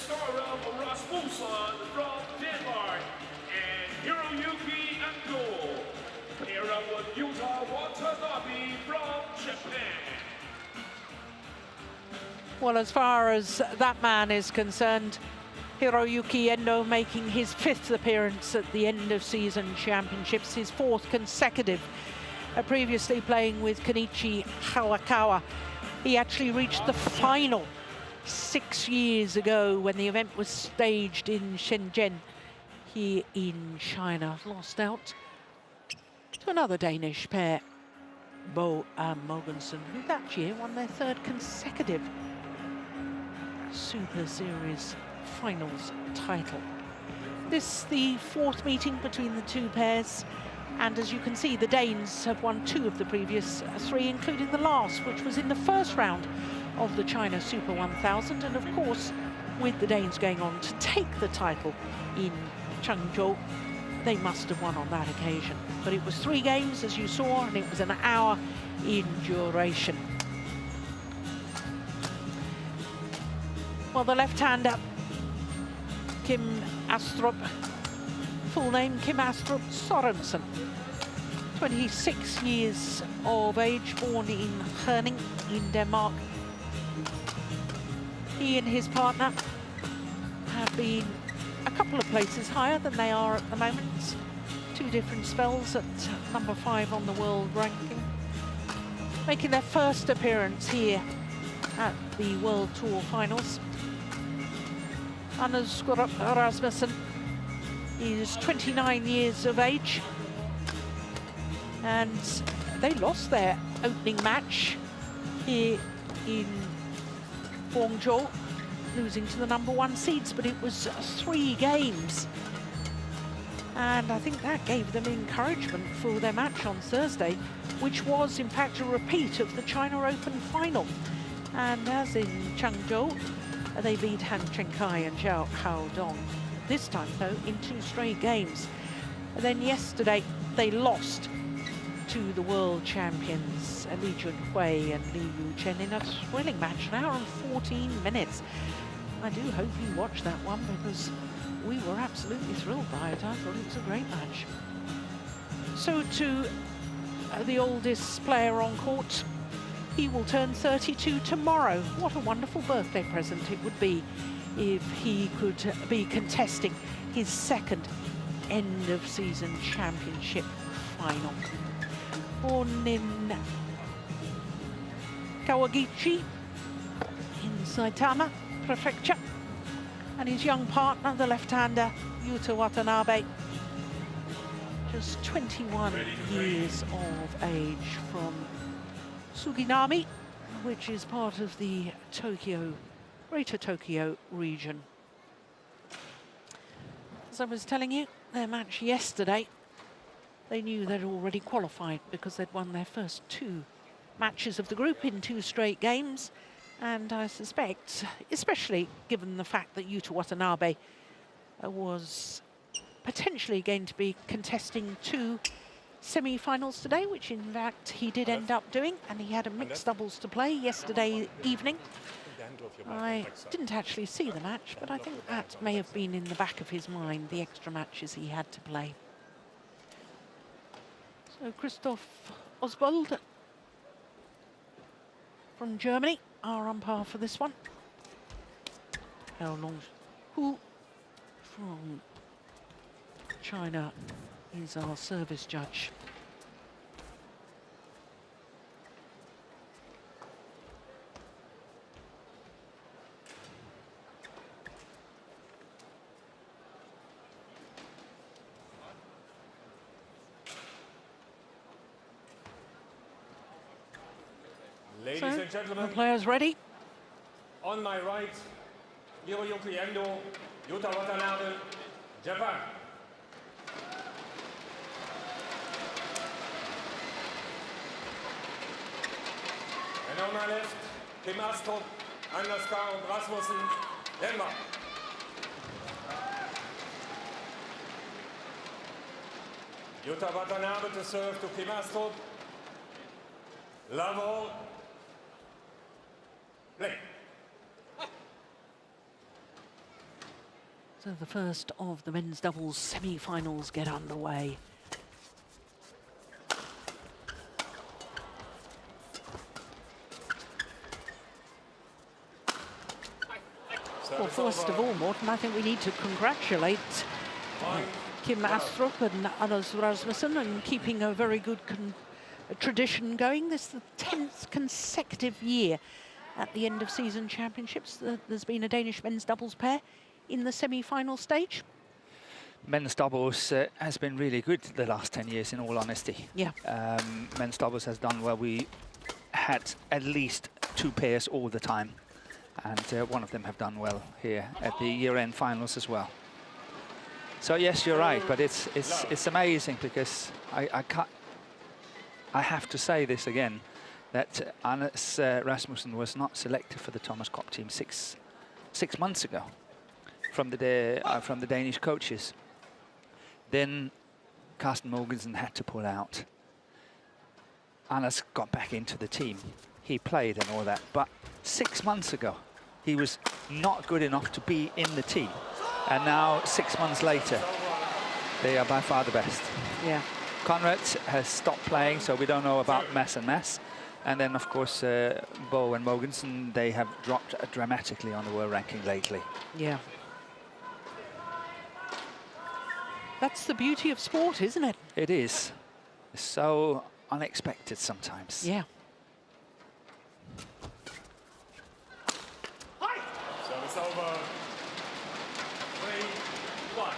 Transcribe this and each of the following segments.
Skaarup RASMUSSEN from Denmark, and Hiroyuki ENDO. Here with Yuta WATANABE from Japan. Well, as far as that man is concerned, Hiroyuki Endo making his 5th appearance at the end of season championships, his 4th consecutive. Previously playing with Kenichi Hayakawa. He actually reached the final 6 years ago when the event was staged in Shenzhen here in China. Lost out to another Danish pair, Bo and Mogensen, who that year won their 3rd consecutive Super Series finals title. This the 4th meeting between the two pairs, and as you can see, the Danes have won 2 of the previous 3, including the last, which was in the first round of the China Super 1000, and of course with the Danes going on to take the title in Changzhou, they must have won on that occasion. But it was 3 games, as you saw, and it was an hour in duration. Well, the left-hander, Kim Astrup, full name Kim Astrup Sørensen, 26 years of age, born in Herning in Denmark. He and his partner have been a couple of places higher than they are at the moment. 2 different spells at number 5 on the world ranking. Making their first appearance here at the World Tour finals. Skaarup RASMUSSEN is 29 years of age, and they lost their opening match here in Guangzhou, losing to the number 1 seeds, but it was 3 games. And I think that gave them encouragement for their match on Thursday, which was in fact a repeat of the China Open final. And as in Changzhou, they beat Han Chenkai and Zhao Haodong. This time, though, in 2 straight games. And then yesterday, they lost to the world champions, Li Junhui and Li Yuchen, in a thrilling match, 1 hour and 14 minutes. I do hope you watched that one, because we were absolutely thrilled by it. I thought it was a great match. So to the oldest player on court, he will turn 32 tomorrow. What a wonderful birthday present it would be if he could be contesting his 2nd end-of-season championship final. Born in Kawaguchi in Saitama Prefecture, and his young partner, the left-hander Yuta Watanabe, just 21 years of age, from Suginami, which is part of the Greater Tokyo region. As I was telling you, their match yesterday, they knew they'd already qualified because they'd won their first 2 matches of the group in 2 straight games. And I suspect, especially given the fact that Yuta Watanabe was potentially going to be contesting 2 semi-finals today, which in fact he did end up doing, and he had a mixed doubles to play yesterday evening. I didn't actually see the match, but I think that may have been in the back of his mind, the extra matches he had to play. So Christoph Oswald from Germany, our umpire for this one. How long? Who from China is our service judge. Ladies and gentlemen, the players ready? On my right, Hiroyuki Endo, Yuta Watanabe, Japan. And on my left, Kim Astrup, Skaarup RASMUSSEN, Denmark. Yuta Watanabe to serve to Kim Astrup. Love all. Play. So the first of the men's doubles semi-finals get underway. Well, first of all, Morten, I think we need to congratulate Kim ASTRUP and Anders Rasmussen on keeping a very good tradition going. This is the 10th consecutive year at the end of season championships. There's been a Danish men's doubles pair in the semi-final stage. Men's doubles has been really good the last 10 years, in all honesty. Yeah. Men's doubles has done well. We had at least 2 pairs all the time, and one of them have done well here at the year-end finals as well. So yes, you're right, but it's amazing because I have to say this again, that Anders Rasmussen was not selected for the Thomas Cup team six months ago from the Danish coaches. Then Carsten Mogensen had to pull out. Anders got back into the team. He played and all that, but 6 months ago he was not good enough to be in the team. And now, 6 months later, they are by far the best. Yeah. Conrad has stopped playing, so we don't know about Mads and Mads. And then, of course, Bo and Mogensen, they have dropped dramatically on the world ranking lately. Yeah. That's the beauty of sport, isn't it? It is. It's so unexpected sometimes. Yeah. So it's over. 3-1.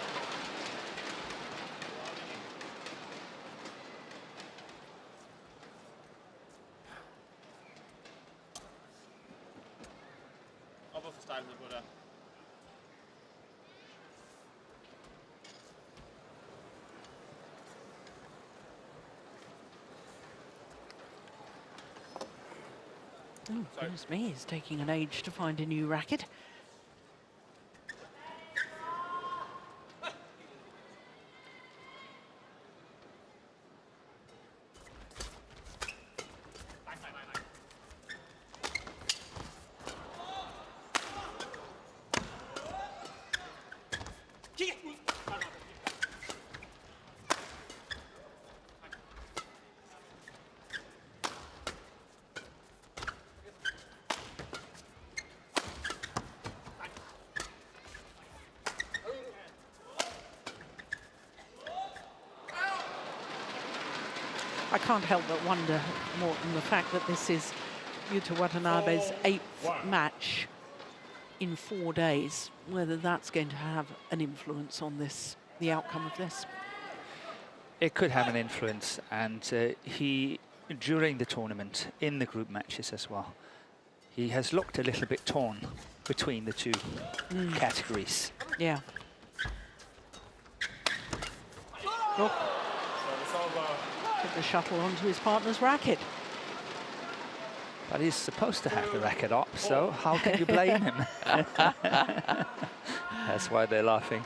Og hvorfor stejlede på der? Oh, goodness me, it's taking an age to find a new racket. I can't help but wonder, Morten, the fact that this is Yuta Watanabe's 8th match in 4 days, whether that's going to have an influence on this, the outcome of this. It could have an influence, and he, during the tournament, in the group matches as well, he has looked a little bit torn between the two categories. Yeah. Look. Put the shuttle onto his partner's racket. But he's supposed to have the racket up, so how can you blame him? That's why they're laughing.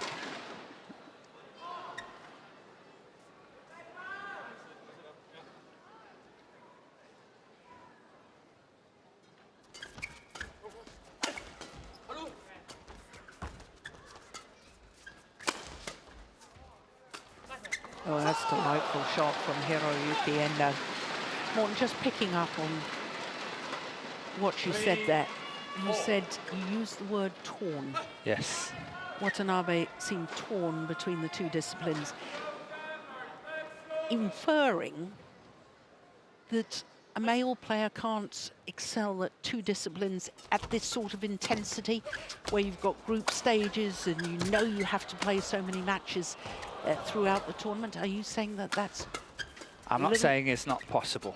Oh, that's a delightful shot from Hiroyuki ENDO. Morten, just picking up on what you said there. You said you used the word torn. Yes. Watanabe seemed torn between the two disciplines, inferring that a male player can't excel at 2 disciplines at this sort of intensity, where you've got group stages and you know you have to play so many matches throughout the tournament. Are you saying that that's... I'm not saying it's not possible,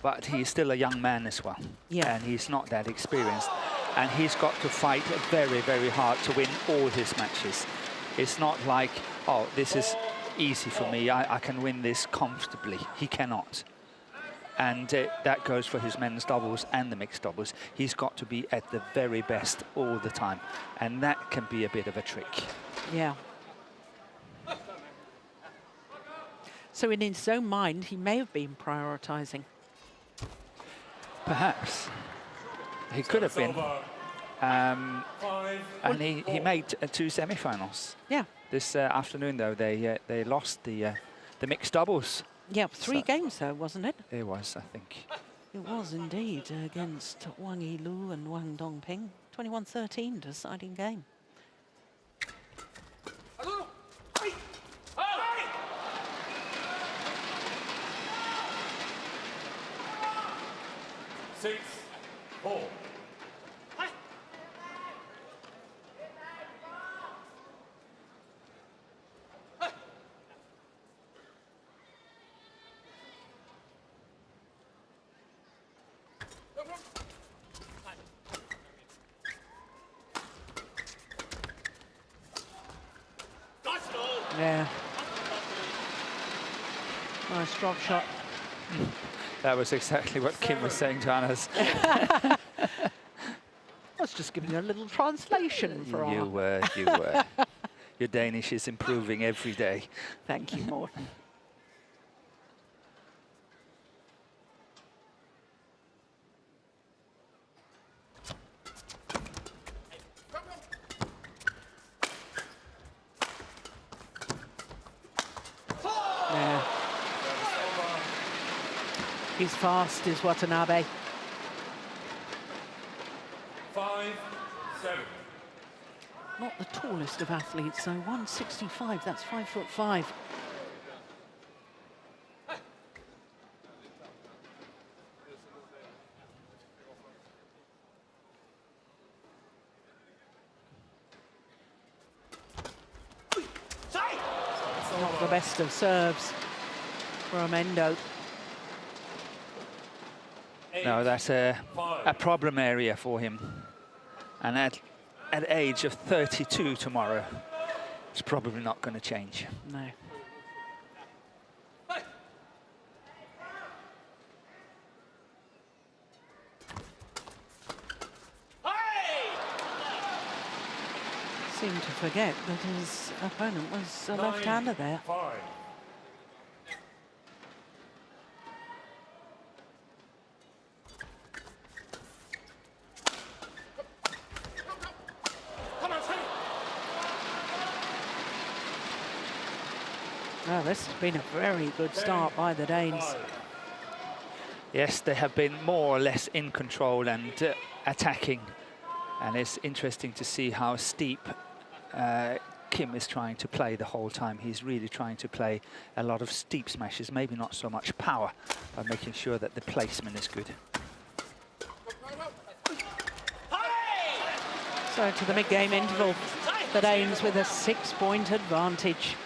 but he's still a young man as well. Yeah. And he's not that experienced. And he's got to fight very, very hard to win all his matches. It's not like, oh, this is easy for me, I can win this comfortably. He cannot. And that goes for his men's doubles and the mixed doubles. He's got to be at the very best all the time. And that can be a bit of a trick. Yeah. So in his own mind, he may have been prioritizing. Perhaps. He could have been. and he made 2 semi-finals. Yeah. This afternoon, though, they lost the mixed doubles. Yeah, 3 games, though, wasn't it? It was, I think. It was indeed against Wang Yilu and Wang Dongping. 21-13 deciding game. Six, 4. Yeah. Nice drop shot. That was exactly what Kim was saying to Anders. I was just giving you a little translation for You were. Your Danish is improving every day. Thank you, Morten. Yeah. He's fast, is Watanabe. 5, 7. Not the tallest of athletes, so 165, that's 5'5". Not the best of serves from Endo. No, that's a problem area for him. And at age of 32 tomorrow, it's probably not going to change. No. Seemed to forget that his opponent was a left-hander there. 5. Oh, this has been a very good start by the Danes. Yes, they have been more or less in control and attacking. And it's interesting to see how steep Kim is trying to play the whole time. He's really trying to play a lot of steep smashes, maybe not so much power, but making sure that the placement is good. So to the mid-game interval, the Danes with a 6-point advantage.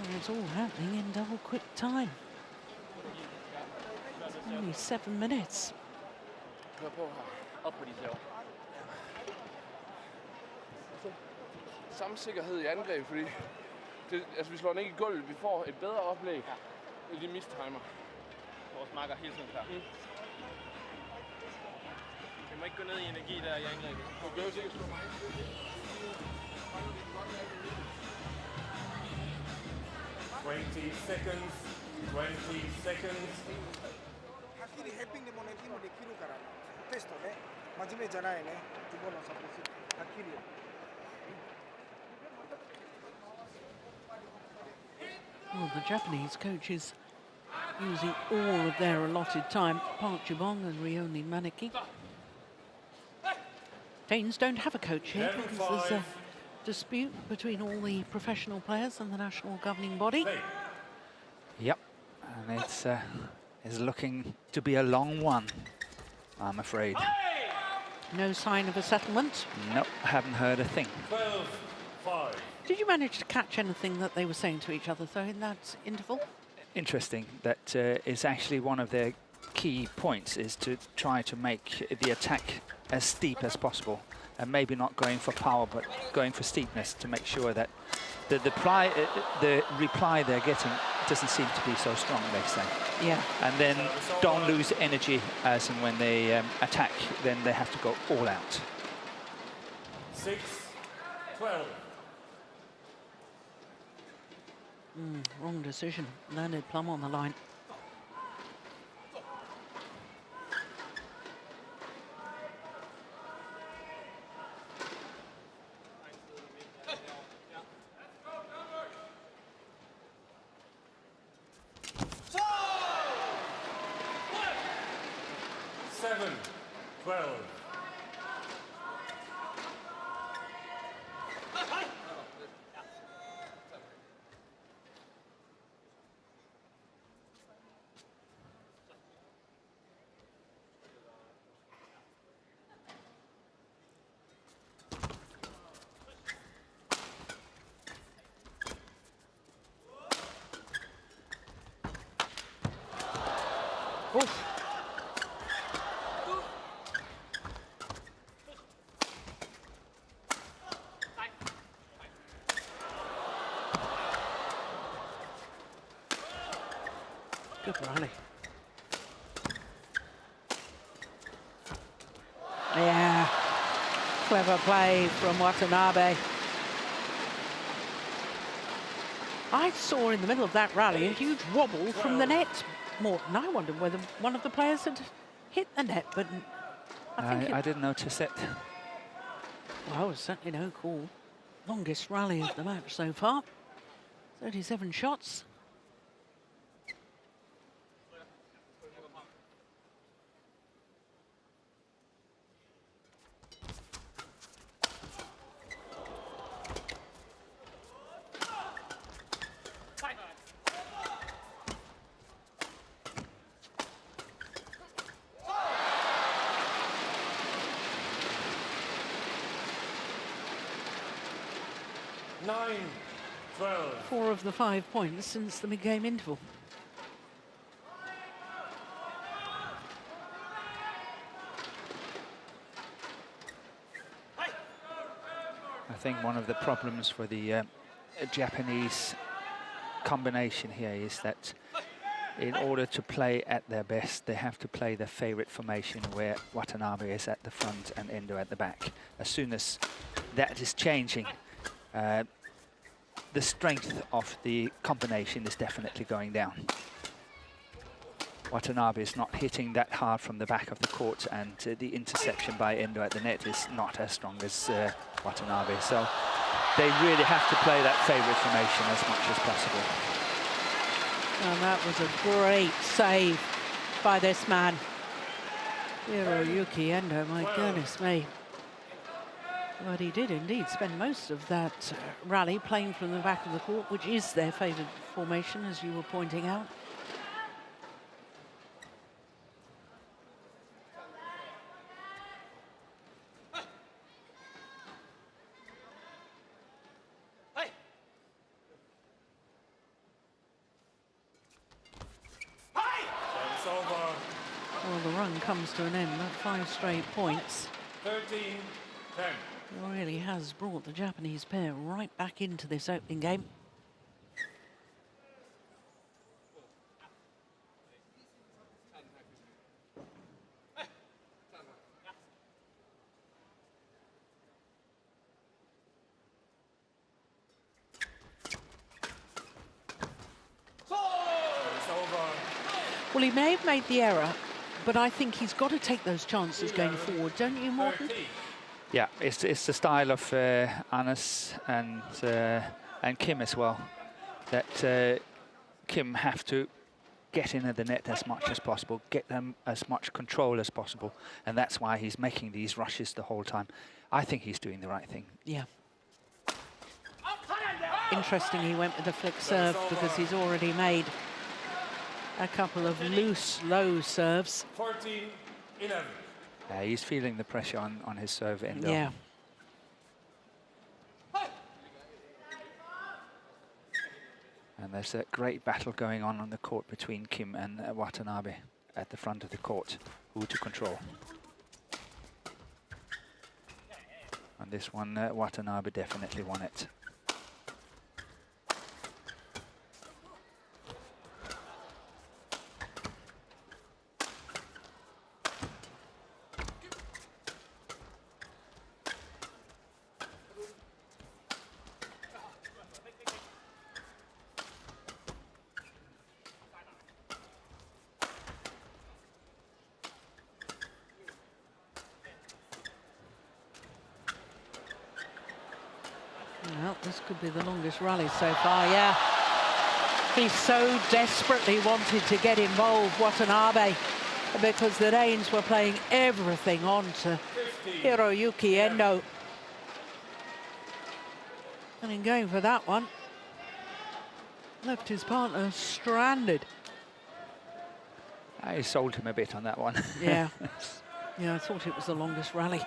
And it's all happening in double quick time. Only 7 minutes. Samme sikkerhed i angreb, fordi det, altså, vi slår den ikke i gulvet. Vi får et bedre oplæg, end de mistimer. Vores marker hele tiden klar. Vi må ikke gå ned i energi der i angrebet. Du behøver sikkert slå mig. 20 seconds. 20 seconds. はっきりヘッピングもね、できるから、テストね、真面目じゃないね、自分のサポート、はっきり。Well, the Japanese coaches using all of their allotted time, Park Jubong and Rioni Maneki. Danes don't have a coach here because there's a dispute between all the professional players and the national governing body. Yep, and it's looking to be a long one, I'm afraid. No sign of a settlement. Nope, haven't heard a thing. 12-5. Did you manage to catch anything that they were saying to each other, though, in that interval? Interesting. That is actually one of their key points, is to try to make the attack as steep as possible, and maybe not going for power, but going for steepness to make sure that the reply they're getting doesn't seem to be so strong, they say. Yeah. And then don't lose energy as and when they attack, then they have to go all out. 6-12. Wrong decision. Landed plumb on the line. 11-12. Oof. Good rally. Yeah, clever play from Watanabe. I saw in the middle of that rally a huge wobble from the net, Morton. I wondered whether one of the players had hit the net, but I didn't notice it. Well, it was certainly no call. Longest rally of the match so far. 37 shots. Four of the 5 points since the mid-game interval. I think one of the problems for the Japanese combination here is that in order to play at their best, they have to play their favorite formation where Watanabe is at the front and Endo at the back. As soon as that is changing, the strength of the combination is definitely going down. Watanabe is not hitting that hard from the back of the court, and the interception by Endo at the net is not as strong as Watanabe. So they really have to play that favorite formation as much as possible. And that was a great save by this man, Hiroyuki Endo, my goodness me. But he did indeed spend most of that rally playing from the back of the court, which is their favoured formation, as you were pointing out. Well, the run comes to an end at 5 straight points. 13-10. Really has brought the Japanese pair right back into this opening game. Well, he may have made the error, but I think he's got to take those chances going forward, don't you, Morten? Yeah, it's the style of Anas and Kim as well, that Kim have to get in at the net as much as possible, get them as much control as possible, and that's why he's making these rushes the whole time. I think he's doing the right thing. Yeah. Interesting he went with the flick serve because he's already made a couple of loose, low serves. 14-11. Yeah, he's feeling the pressure on his serve, Endo. Yeah. And there's a great battle going on the court between Kim and Watanabe at the front of the court, who to control. And this one, Watanabe definitely won it. Well, this could be the longest rally so far, yeah. He so desperately wanted to get involved, Watanabe. because the Danes were playing everything on to Hiroyuki Endo. And in going for that one, left his partner stranded. I sold him a bit on that one. Yeah. Yeah, I thought it was the longest rally.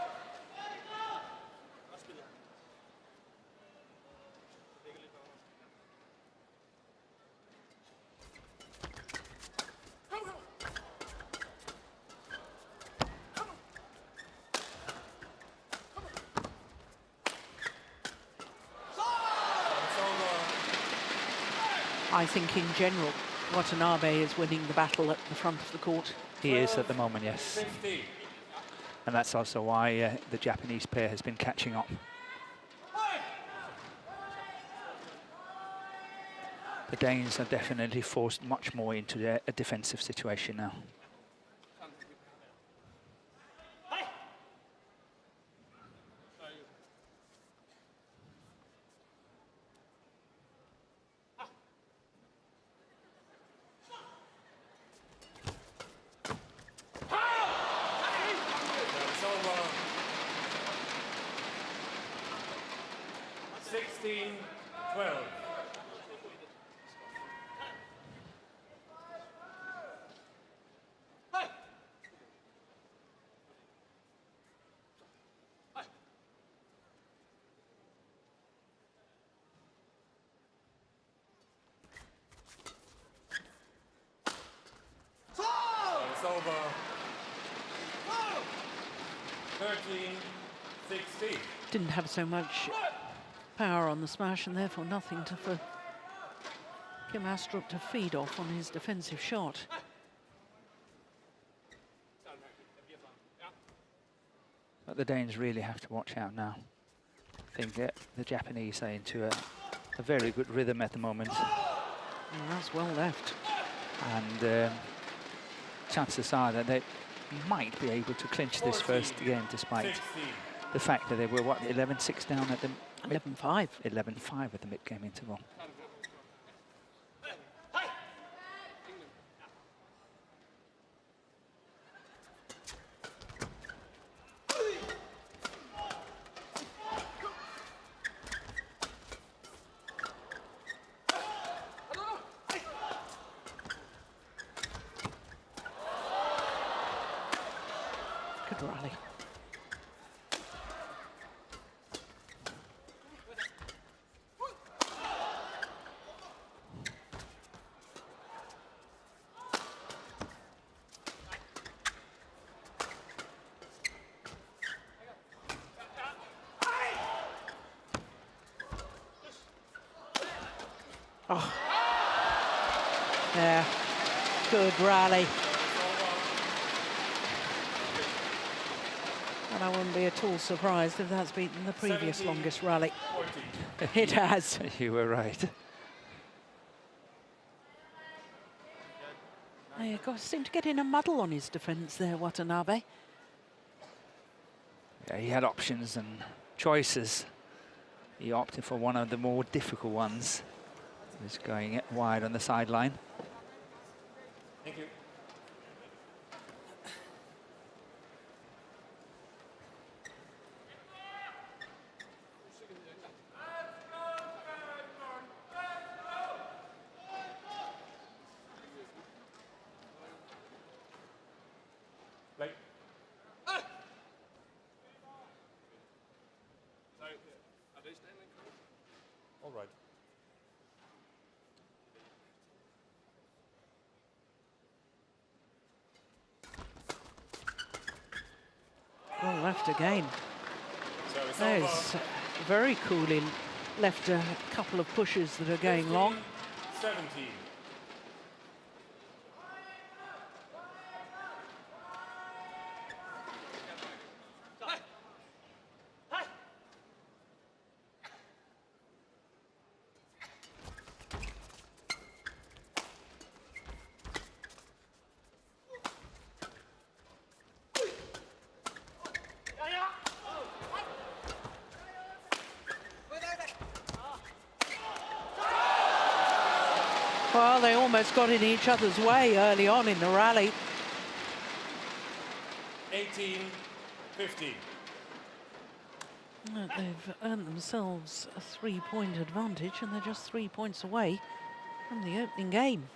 I think in general, Watanabe is winning the battle at the front of the court. He is at the moment, yes. And that's also why the Japanese pair has been catching up. The Danes are definitely forced much more into a defensive situation now. Over 13-16. Didn't have so much power on the smash and therefore nothing for Kim ASTRUP to feed off on his defensive shot. But the Danes really have to watch out now. I think that the Japanese are into a very good rhythm at the moment. And that's well left. And chances are that they might be able to clinch this first game, despite the fact that they were, what, 11-6 down at the... 11-5. 11-5 at the mid-game interval. Good rally. Oh. Yeah, good rally. And I wouldn't be at all surprised if that's beaten the previous longest rally. It has. You were right. He seemed to get in a muddle on his defence there, Watanabe. Yeah, he had options and choices. He opted for one of the more difficult ones. He was going wide on the sideline. Thank you. Like. All right. Well left again. So it's That over. is very cool. In left a couple of pushes that are going long. 17. Well, they almost got in each other's way early on in the rally. 18-15. They've earned themselves a 3-point advantage, and they're just 3 points away from the opening game.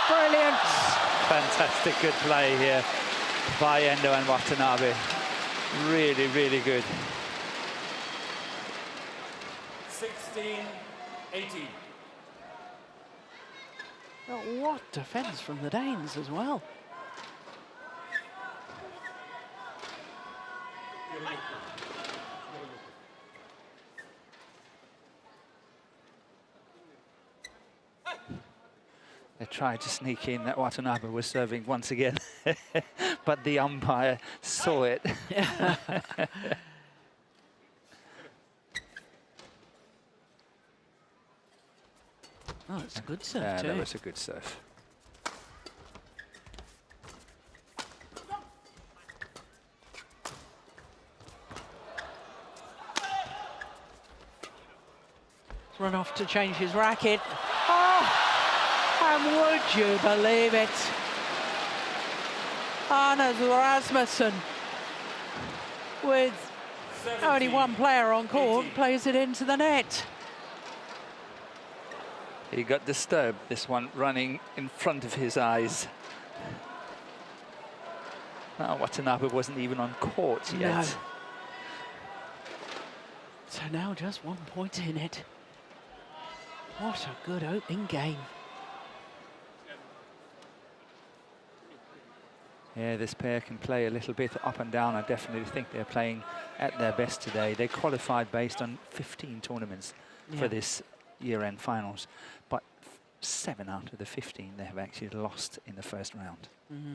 Brilliant. Fantastic good play here by Endo and Watanabe. Really, really good. 16-18. But what defence from the Danes as well. They tried to sneak in that Watanabe was serving once again, but the umpire saw it. Oh, it's a good serve Yeah, too. that was a good serve. He's run off to change his racket. Oh! And would you believe it? Anders Rasmussen, with only one player on court, plays it into the net. He got disturbed, this one, running in front of his eyes. Now Watanabe wasn't even on court yet. No. So now just 1 point in it. What a good opening game. Yeah, this pair can play a little bit up and down. I definitely think they're playing at their best today. They qualified based on 15 tournaments for this year-end finals, but 7 out of the 15 they have actually lost in the first round. Mm-hmm.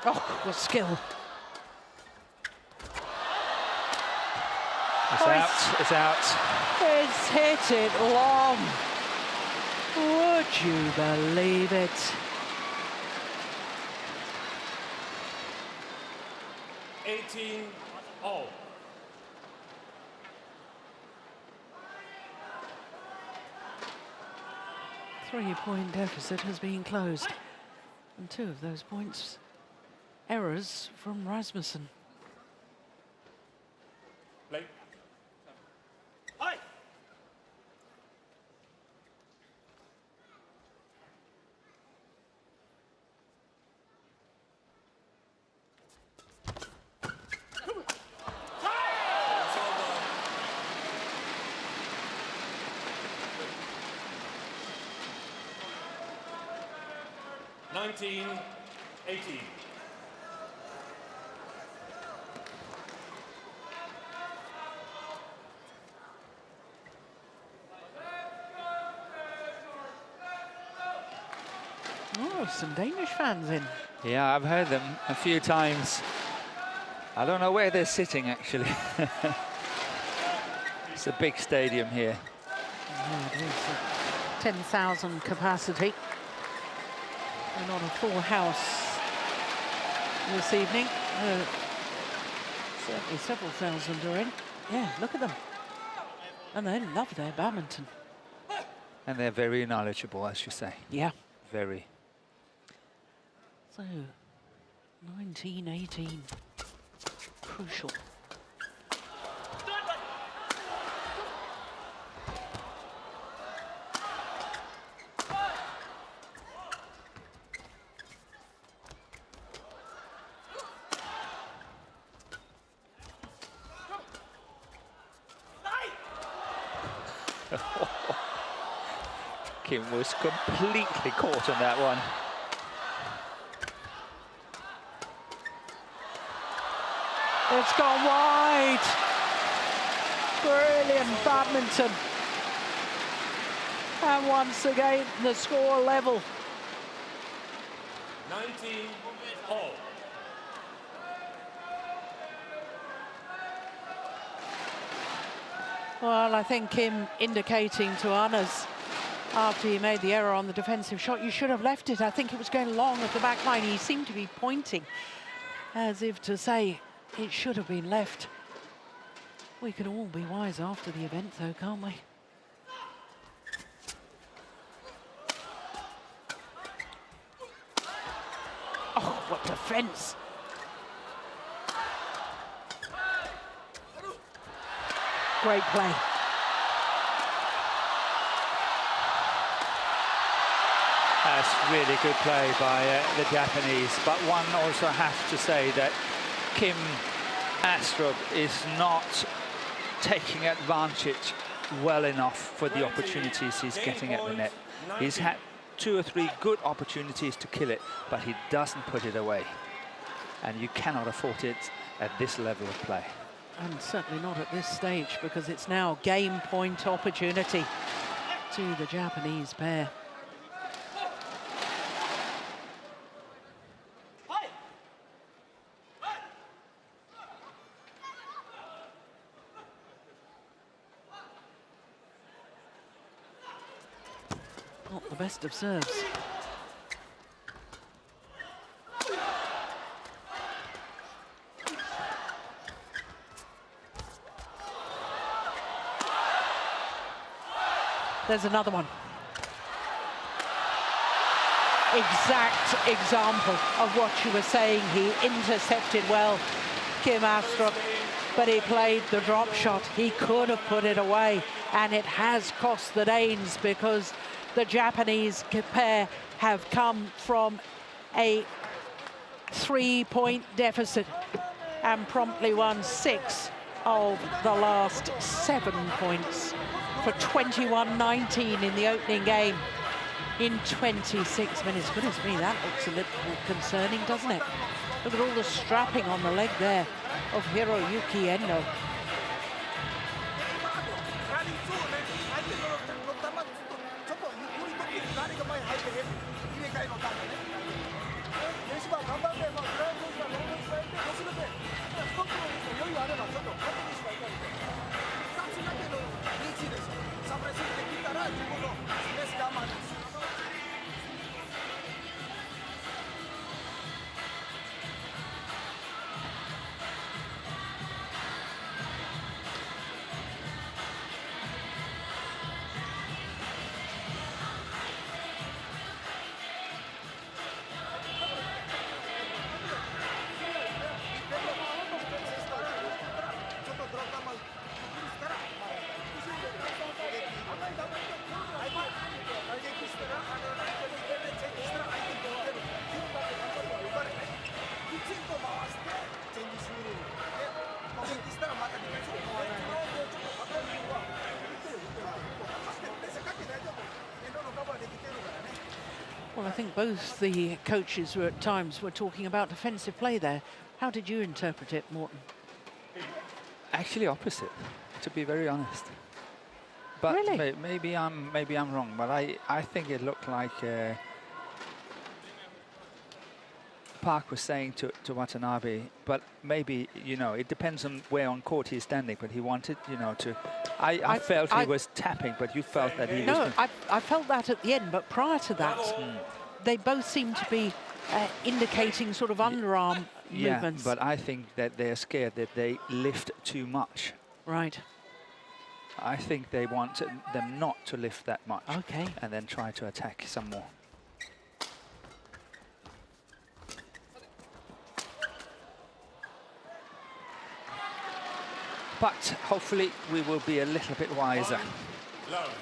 Oh, what skill. It's out, it's out. It's hit it long. Would you believe it? 18-all. Three-point deficit has been closed. And 2 of those points, errors from Rasmussen. Play. Nineteen, 18. Oh, some Danish fans in. Yeah, I've heard them a few times. I don't know where they're sitting, actually. It's a big stadium here. Yeah, it is. 10,000 capacity. And on a full house this evening. Certainly several thousand are in. Yeah, look at them. And they love their badminton. And they're very knowledgeable, as you say. Yeah. Very. So, 19-18. Crucial. Kim was completely caught on that one. It's gone wide. Brilliant badminton. And once again, the score level. 19 all. Well, I think Kim indicating to Anders after he made the error on the defensive shot, you should have left it. I think it was going long at the back line. He seemed to be pointing as if to say it should have been left. We can all be wise after the event though, can't we? Oh, what defense! Great play. That's really good play by the Japanese, but one also has to say that Kim ASTRUP is not taking advantage well enough for the opportunities he's getting at the net. He's had 2 or 3 good opportunities to kill it, but he doesn't put it away. And you cannot afford it at this level of play. And certainly not at this stage, because it's now game point opportunity to the Japanese pair. Not the best of serves. There's another one. Exact example of what you were saying. He intercepted well, Kim ASTRUP, but he played the drop shot. He could have put it away, and it has cost the Danes, because the Japanese pair have come from a 3-point deficit and promptly won 6 of the last 7 points for 21-19 in the opening game in 26 minutes. Goodness me, that looks a little concerning, doesn't it? Look at all the strapping on the leg there of Hiroyuki Endo. Well, I think both the coaches were at times were talking about defensive play there. How did you interpret it, Morten? Actually opposite, to be very honest. But really? maybe I'm wrong, but I think it looked like Park was saying to Watanabe, but maybe, you know, it depends on where on court he's standing, but he wanted, you know, to... I felt he was tapping, but you felt that he was... No, I felt that at the end, but prior to that, they both seemed to be indicating sort of underarm movements. But I think that they're scared that they lift too much. Right. I think they want them not to lift that much. Okay. And then try to attack some more. But hopefully we will be a little bit wiser. Love.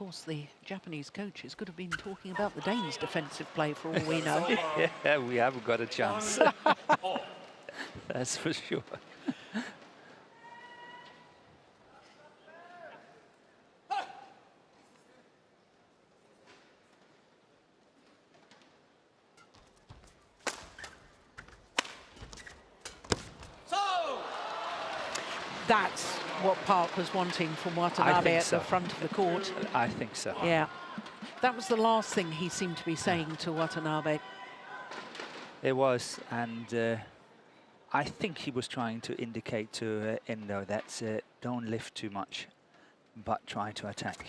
course, the Japanese coaches could have been talking about the Danes' defensive play for all we know. Yeah, we haven't got a chance. That's for sure. That's what Park was wanting from Watanabe at the front of the court. I think so. Yeah. That was the last thing he seemed to be saying to Watanabe. It was, and I think he was trying to indicate to Endo that don't lift too much, but try to attack.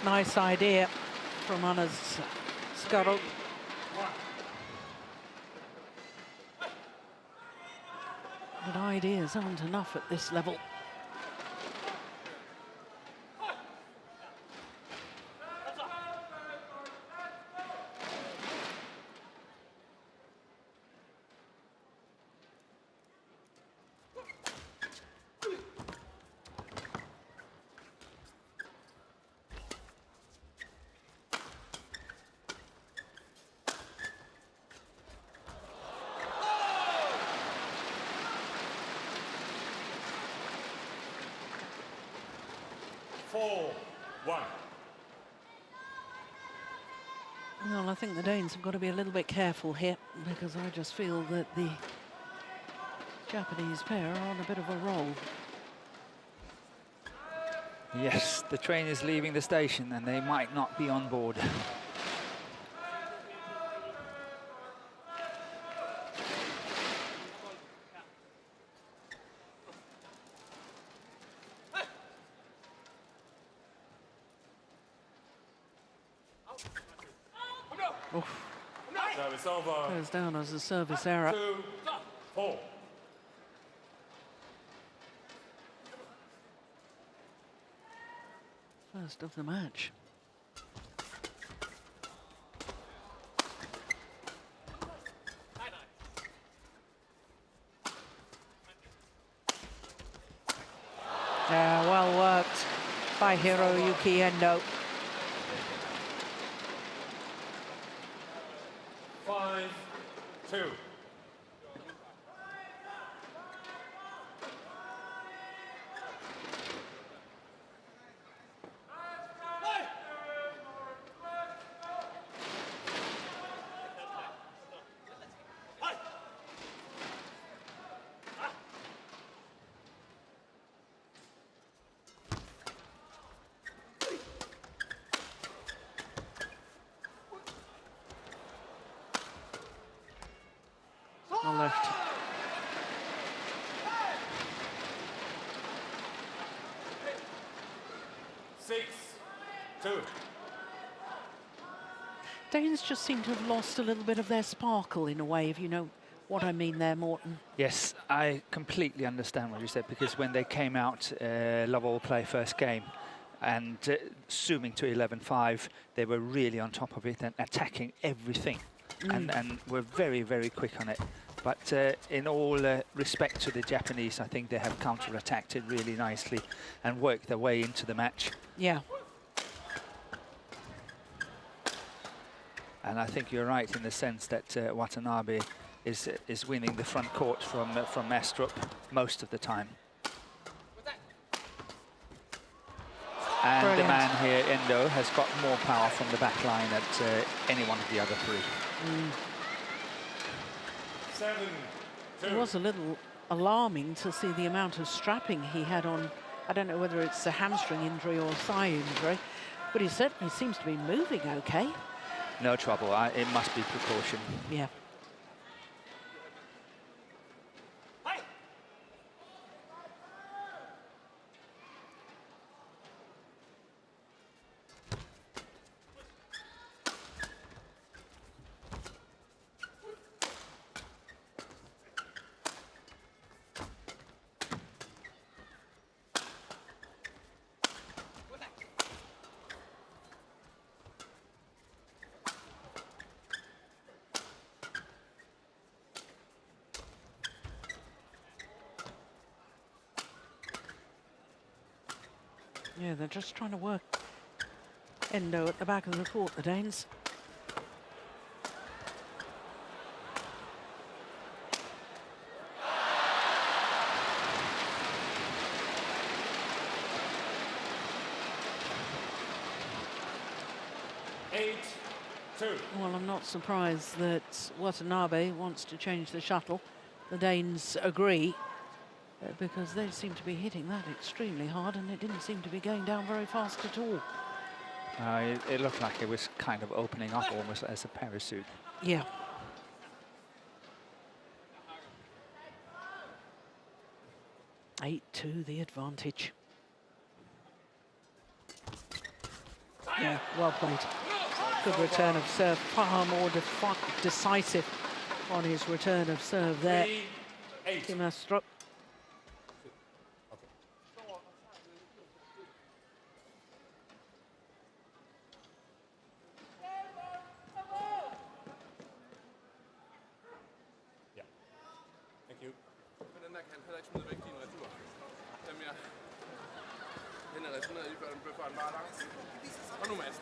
Nice idea from Anna's Skaarup. But ideas aren't enough at this level. Well, I think the Danes have got to be a little bit careful here, because I just feel that the Japanese pair are on a bit of a roll. Yes, the train is leaving the station and they might not be on board. Service over. Goes down as a service error. 2-4. First of the match. Well worked by Hiroyuki Endo. 5-2. On left. Six, 2. Danes just seem to have lost a little bit of their sparkle in a way, if you know what I mean there, Morten. Yes, I completely understand what you said, because when they came out, love all play first game, and zooming to 11-5, they were really on top of it and attacking everything, and were very, very quick on it. But in all respect to the Japanese, I think they have counter-attacked it really nicely and worked their way into the match. Yeah. And I think you're right in the sense that Watanabe is winning the front court from ASTRUP most of the time. And Brilliant. the man here, Endo, has got more power from the back line than any one of the other three. 7-2. It was a little alarming to see the amount of strapping he had on. I don't know whether it's a hamstring injury or a thigh injury, but he certainly seems to be moving okay. No trouble. It must be precaution. Yeah. Yeah, they're just trying to work Endo at the back of the court, the Danes. Well, I'm not surprised that Watanabe wants to change the shuttle. The Danes agree, because they seem to be hitting that extremely hard, and it didn't seem to be going down very fast at all. It looked like it was kind of opening up almost as a parachute. Yeah. (8-2) the advantage. Yeah, well played. Good return of serve, far more decisive on his return of serve there. Kim ASTRUP. Yeah. Thank you. Den der kan heller ikke smide væk din retur. Dem jeg... Den er returneret i, før den bare langt. Og nu Mads.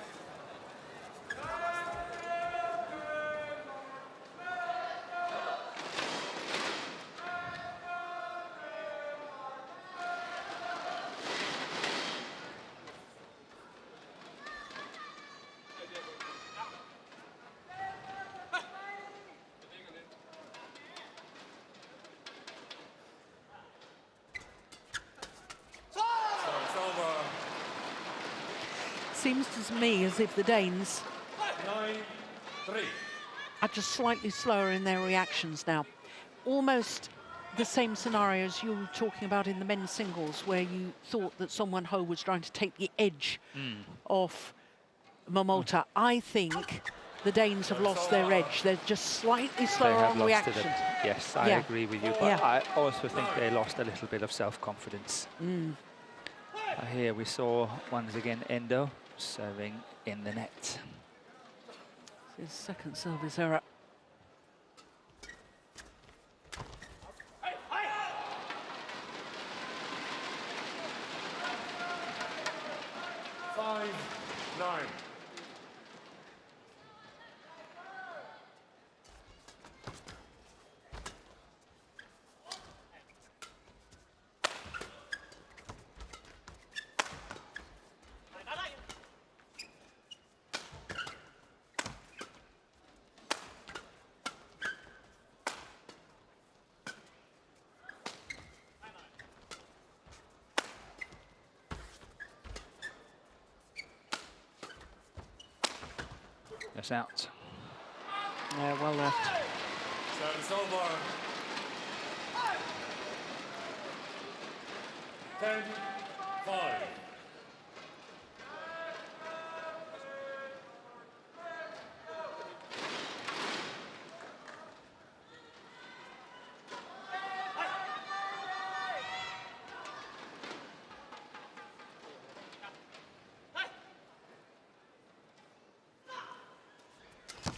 Seems to me as if the Danes 9-3. are just slightly slower in their reactions now. Almost the same scenario as you were talking about in the men's singles, where you thought that Son Won-ho was trying to take the edge off Momota. I think the Danes have lost their edge. They're just slightly slower on reaction. Yes, I agree with you, but I also think they lost a little bit of self-confidence. Here we saw once again Endo serving in the net. His second service error. (5-9). That's out. Yeah, well left. Service over. 10-5.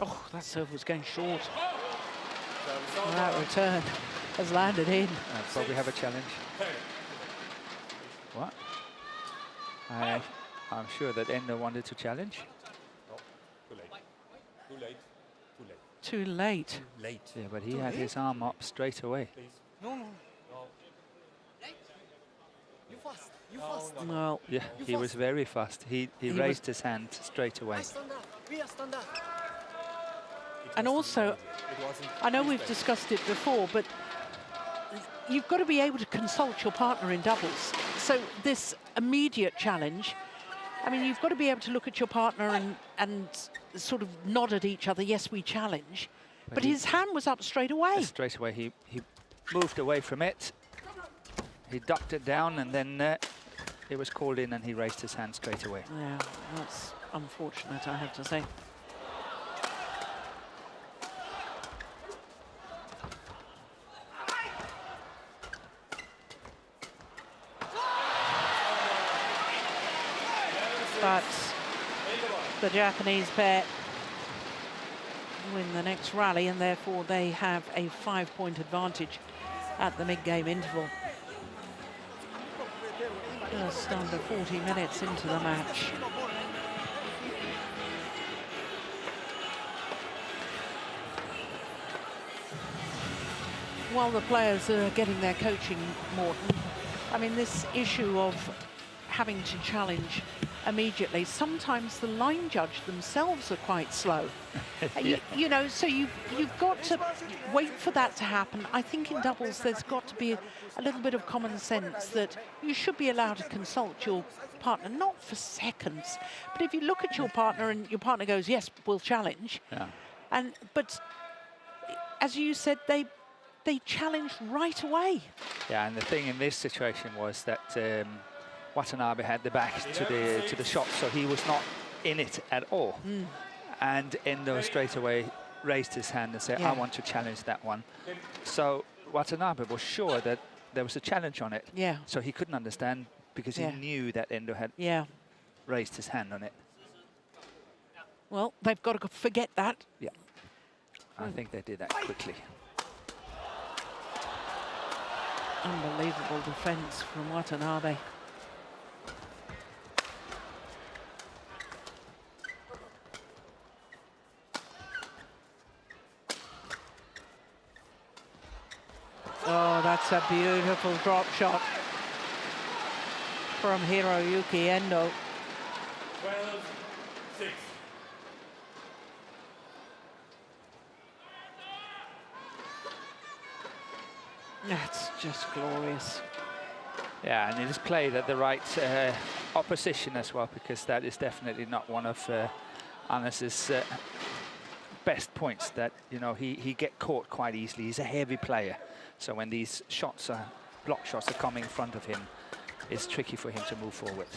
Oh, that serve was going short. And that return has landed in. Probably have a challenge. What? I'm sure that Endo wanted to challenge. Oh, too late. Too late. Too late. Too late. Late. Yeah, but he had his arm up straight away. Please. No. No. You fast. You fast. No. Yeah, he was very fast. He raised his hand straight away. I stand up. We are stand up. And also, I know we've discussed it before, but you've got to be able to consult your partner in doubles. So this immediate challenge, I mean, you've got to be able to look at your partner and sort of nod at each other, yes, we challenge. But his hand was up straight away. Straight away, he moved away from it. He ducked it down, and then it was called in, and he raised his hand straight away. Yeah, that's unfortunate, I have to say. But the Japanese pair win the next rally, and therefore they have a 5-point advantage at the mid-game interval. Just under 40 minutes into the match. While the players are getting their coaching, Morten, I mean, this issue of having to challenge immediately, sometimes the line judge themselves are quite slow. You know, so you've got to wait for that to happen. I think in doubles there's got to be a little bit of common sense that you should be allowed to consult your partner, not for seconds, but if you look at your partner and your partner goes, yes, we'll challenge. Yeah. But as you said, they challenged right away. Yeah, and the thing in this situation was that Watanabe had the back to the shot, so he was not in it at all. And Endo straight away raised his hand and said, I want to challenge that one. So Watanabe was sure that there was a challenge on it. Yeah. So he couldn't understand because he knew that Endo had raised his hand on it. Well, they've got to forget that. Yeah. I think they did that quickly. Unbelievable defense from Watanabe. Oh, that's a beautiful drop shot from Hiroyuki Endo. 12-6. That's just glorious. Yeah, and it is played at the right opposition as well, because that is definitely not one of Anders's best points. That, you know, he get caught quite easily. He's a heavy player, so when these shots are block shots are coming in front of him, it's tricky for him to move forward.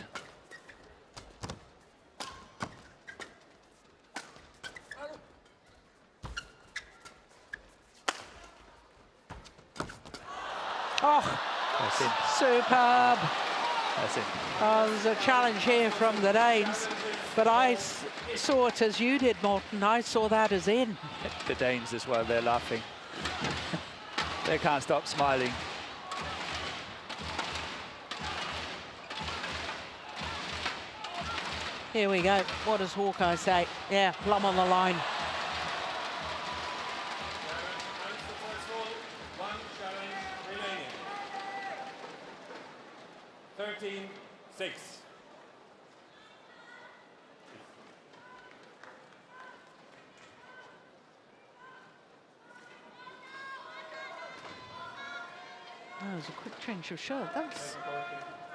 Oh, that's in. Superb. That's in. Oh, there's a challenge here from the Danes, but I saw it as you did, Morten. I saw that as in. The Danes as well, they're laughing. They can't stop smiling. Here we go. What does Hawkeye say? Yeah, plumb on the line. One challenge remaining. 13-6. That was a quick change of shirt. That's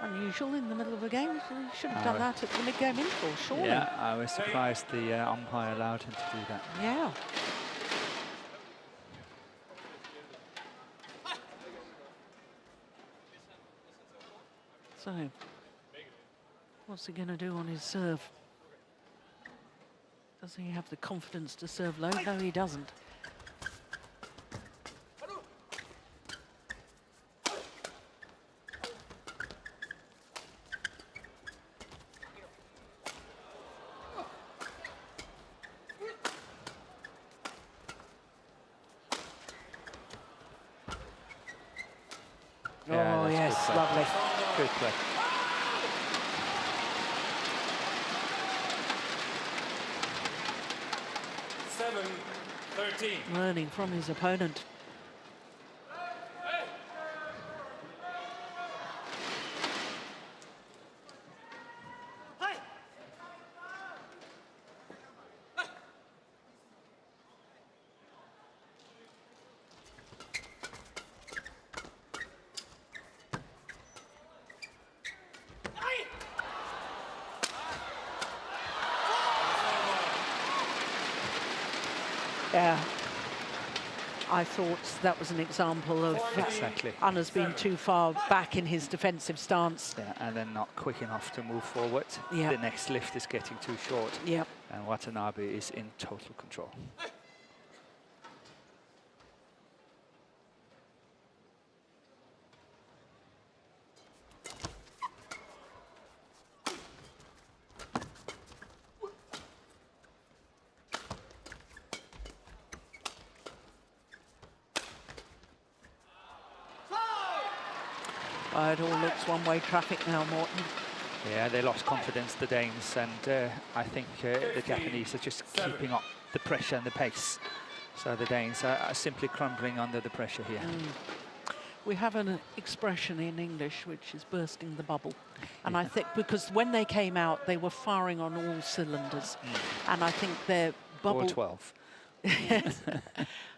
unusual in the middle of a game. You should have done that at the mid-game interval, surely. Yeah, I was surprised the umpire allowed him to do that. Yeah. So, what's he going to do on his serve? Does he have the confidence to serve low? No, he doesn't. Yeah, oh, yes, lovely. Good play. Learning from his opponent. Yeah, I thought that was an example of Anders being too far back in his defensive stance. Yeah, and then not quick enough to move forward. Yep. The next lift is getting too short. Yep. And Watanabe is in total control. It all looks one-way traffic now, Morten. Yeah, they lost confidence, the Danes, and I think the Japanese are just keeping up the pressure and the pace. So the Danes are simply crumbling under the pressure here. We have an expression in English which is bursting the bubble. And I think because when they came out, they were firing on all cylinders. And I think their bubble... Or 12.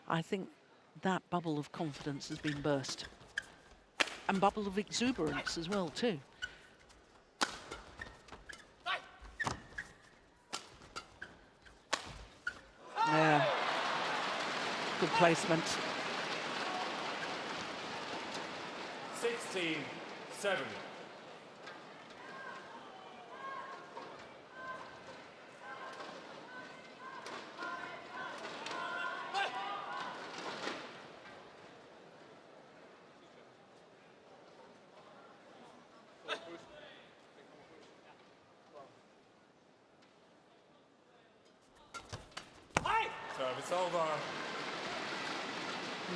I think that bubble of confidence has been burst. And bubble of exuberance as well, too. Yeah. Good placement. 16-7. Service over.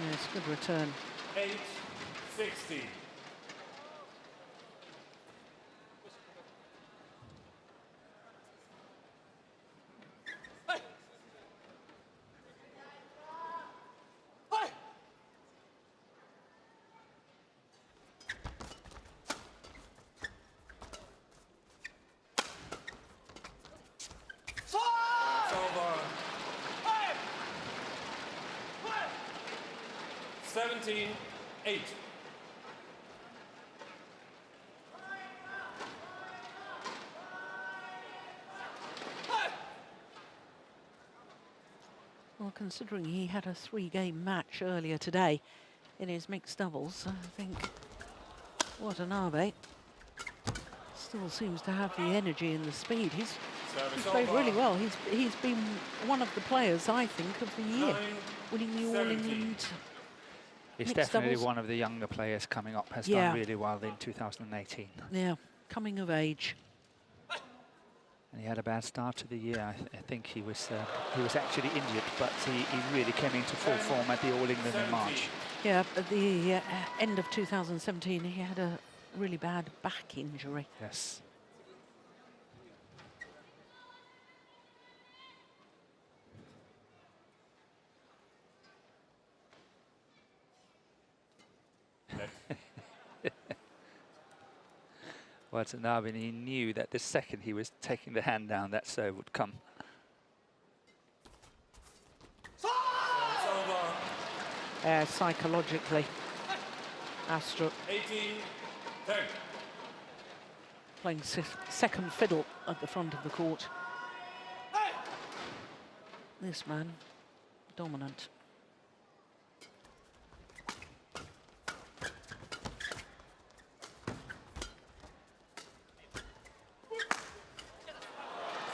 Yes, good return. 8-60. It's over. 17-8. Well, considering he had a 3-game match earlier today in his mixed doubles, I think Watanabe still seems to have the energy and the speed. He's played really well. He's been one of the players, I think, of the year, winning the All England. He's definitely one of the younger players coming up, has done really well in 2018. Yeah, coming of age. And he had a bad start to the year. I think he was actually injured, but he really came into full form at the All England in March. Yeah, at the end of 2017, he had a really bad back injury. Yes. Watanabe, he knew that the second he was taking the hand down, that serve would come. Psychologically, ASTRUP 18-10. playing second fiddle at the front of the court. This man, dominant.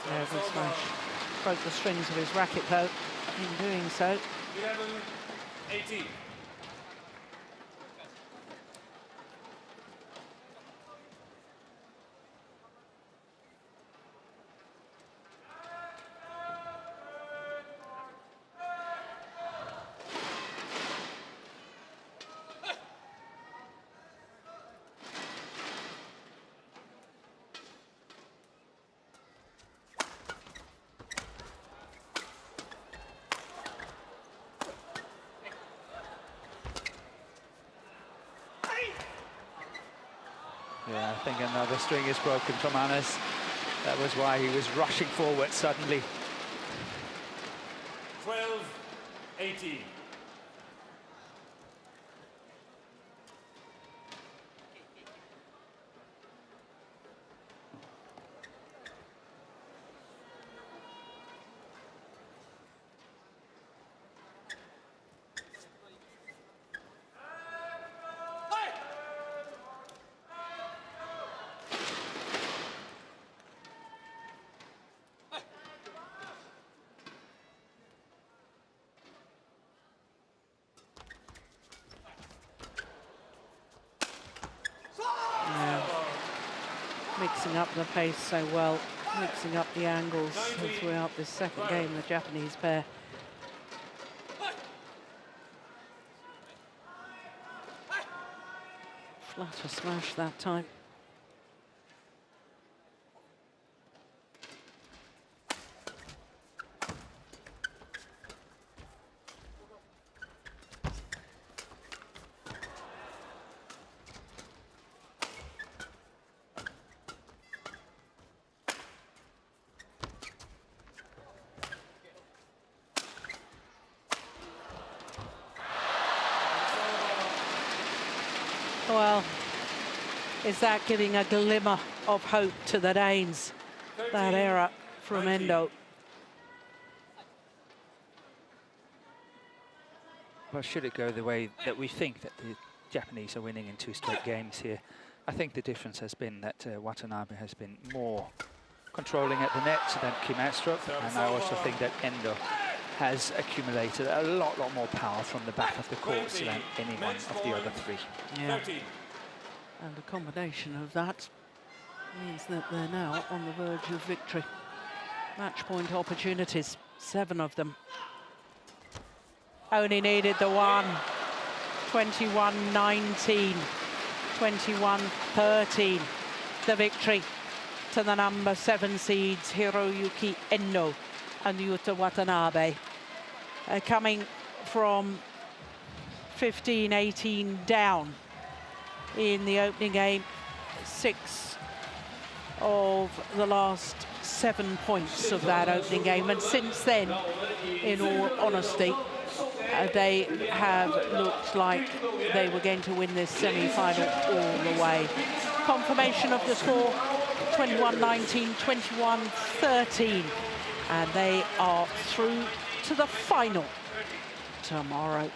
Yeah, good smash. Broke the strings of his racket, though, in doing so. 11-18. Yeah, I think another string is broken from Hannes. That was why he was rushing forward suddenly. 12-18. Mixing up the pace so well, mixing up the angles throughout this second game, the Japanese pair. Flutter smash that time. Well, is that giving a glimmer of hope to the Danes? That error from ENDO. Well, should it go the way that we think that the Japanese are winning in 2 straight games here, I think the difference has been that Watanabe has been more controlling at the net than Kim ASTRUP, and I also think that ENDO has accumulated a lot more power from the back of the courts than any one of the other 3. Yeah. And a combination of that means that they're now on the verge of victory. Match point opportunities, 7 of them. Only needed the one. 21-19, 21-13. The victory to the number 7 seeds, Hiroyuki ENDO and Yuta Watanabe. Coming from 15-18 down in the opening game, 6 of the last 7 points of that opening game. And since then, in all honesty, they have looked like they were going to win this semi-final all the way. Confirmation of the score, 21-19, 21-13. And they are through to the final tomorrow.